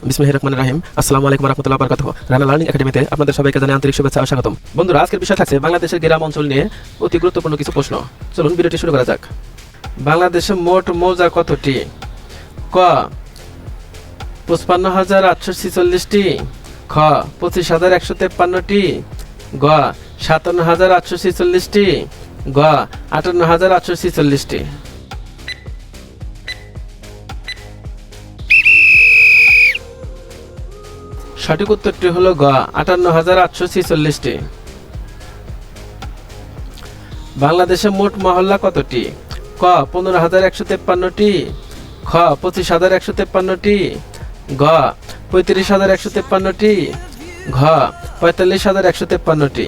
বিসমিল্লাহির রহমানির রহিম। আসসালামু আলাইকুম ওয়া রাহমাতুল্লাহি ওয়া বারাকাতুহু। রানা লার্নিং একাডেমিতে আপনাদের সবাইকে জানাই আন্তরিক শুভেচ্ছা ও স্বাগতম। বন্ধুরা, আজকের বিষয় থাকছে বাংলাদেশের গ্রাম অঞ্চল নিয়ে অতি গুরুত্বপূর্ণ কিছু প্রশ্ন। চলুন ভিডিওটি শুরু করা যাক। বাংলাদেশে মোট মৌজা কতটি? ক ৫৫,৮৪৬টি, খ ২৫,১৫৩টি, গ ৫৭,৮৪৬টি, গ ৫৮,৮৪৬টি। সঠিক উত্তরটি হলো গ ৫৮,৮৪৬টি। বাংলাদেশে মোট মহল্লা কতটি? ক ১৫,১৫৩টি, খ ২৫,১৫৩টি, গ ৩৫,১৫৩টি, ঘ ৪৫,১৫৩।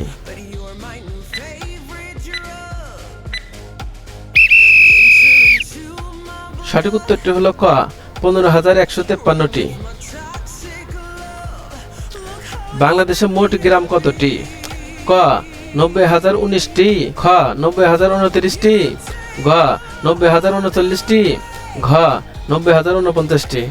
সঠিক উত্তরটি হলো ক ১৫,১৫৩টি। বাংলাদেশে মোট গ্রাম কতটি? ক ৯০,০১৯টি, খ ৯০,০২৯টি, গ ৯০,০৩৯টি, ঘ ৯০,০৪৯টি।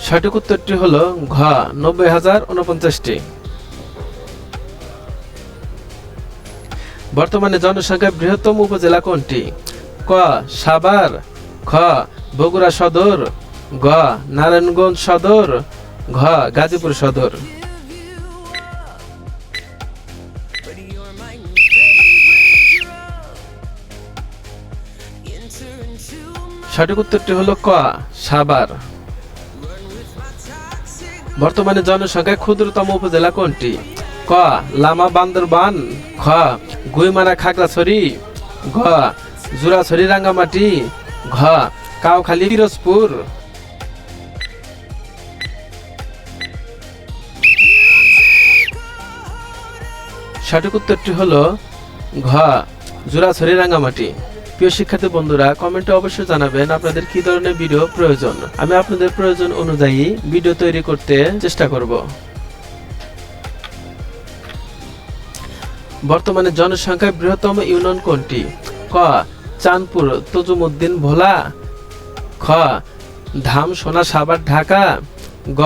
সঠিক উত্তরটি হলো ঘ ৯০,০৪৯টি। বর্তমানে জনসংখ্যায় বৃহত্তম উপজেলা কোনটি? ক সাভার, খ বগুড়া সদর, গ নারায়ণগঞ্জ সদর, ঘ গাজীপুর সদর। সঠিক উত্তরটি হলো ক সাভার। বর্তমানে জনসংখ্যায় ক্ষুদ্রতম উপজেলা কোনটি? ক লামা বান্দরবান, খ গুইমারা খাগড়াছড়ি, ঘ জুরাছড়ি রাঙ্গামাটি, ঘ কাউখালী পিরোজপুর। সঠিক উত্তরটি হলো ঘ জুরাছড়ি রাঙ্গামাটি। প্রিয় শিক্ষার্থী বন্ধুরা, কমেন্টে অবশ্যই জানাবেন আপনাদের কি ধরনের ভিডিও প্রয়োজন। আমি আপনাদের প্রয়োজন অনুযায়ী ভিডিও তৈরি করতে চেষ্টা করব। বর্তমানে জনসংখ্যায় বৃহত্তম ইউনিয়ন কোনটি? ক চাঁদপুর তজুমউদ্দিন ভোলা, খ ধামসোনা সাভার ঢাকা, গ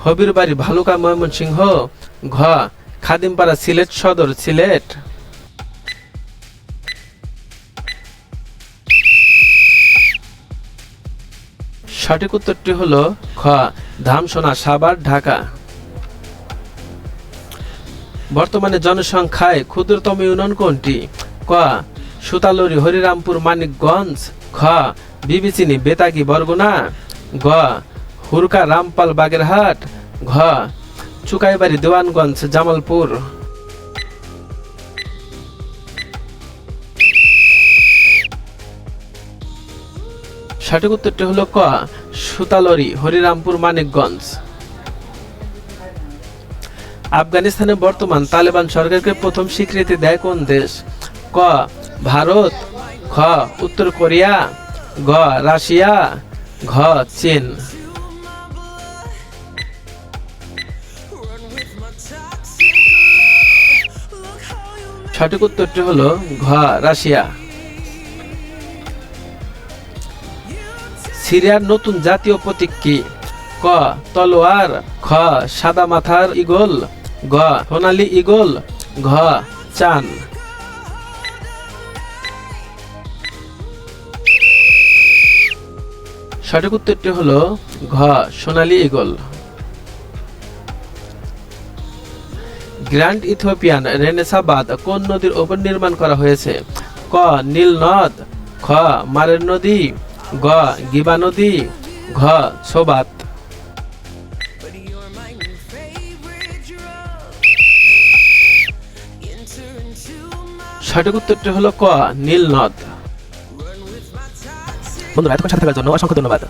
হবিরবাড়ি ভালুকা ময়মনসিংহ, ঘ খাদিমপাড়া সিলেট সদর সিলেট। সঠিক উত্তরটি হলো খ ধামসোনা সাভার ঢাকা। বর্তমানে জনসংখ্যায় ক্ষুদ্রতম ইউনিয়ন কোনটি? ক সুতালুরি হরিরামপুর মানিকগঞ্জ, খ বিবিচিনি বেতাগী বরগুনা, গ হুরকা রামপাল বাগেরহাট, ঘ চুকাইবাড়ি দেওয়ানগঞ্জ জামালপুর। সঠিক উত্তরটি হলো ক সুতালুরি হরিরামপুর মানিকগঞ্জ। আফগানিস্তানে বর্তমান তালেবান সরকারকে প্রথম স্বীকৃতি দেয় কোন দেশ? ক ভারত, খ উত্তর কোরিয়া, গ রাশিয়া, ঘ চীন। সঠিক উত্তরটি হলো ঘ রাশিয়া। সিরিয়ার নতুন জাতীয় প্রতীক কি? ক তলোয়ার, খ সাদা মাথার ঈগল, গ সোনালী ঈগল, ঘ চান। সঠিক উত্তরটি হলো ঘ সোনালী ঈগল। গ্র্যান্ড ইথিওপিয়ান রেনেসাঁ বাঁধ কোন নদীর উপর নির্মাণ করা হয়েছে? ক নীল নদ, খ মারের নদী, গ গিবা নদী, ঘ ছোবাত। সঠিক উত্তরটি হলো ক নীল নদ। বন্ধুরা, এতক্ষণ সাথে থাকার জন্য অসংখ্য ধন্যবাদ।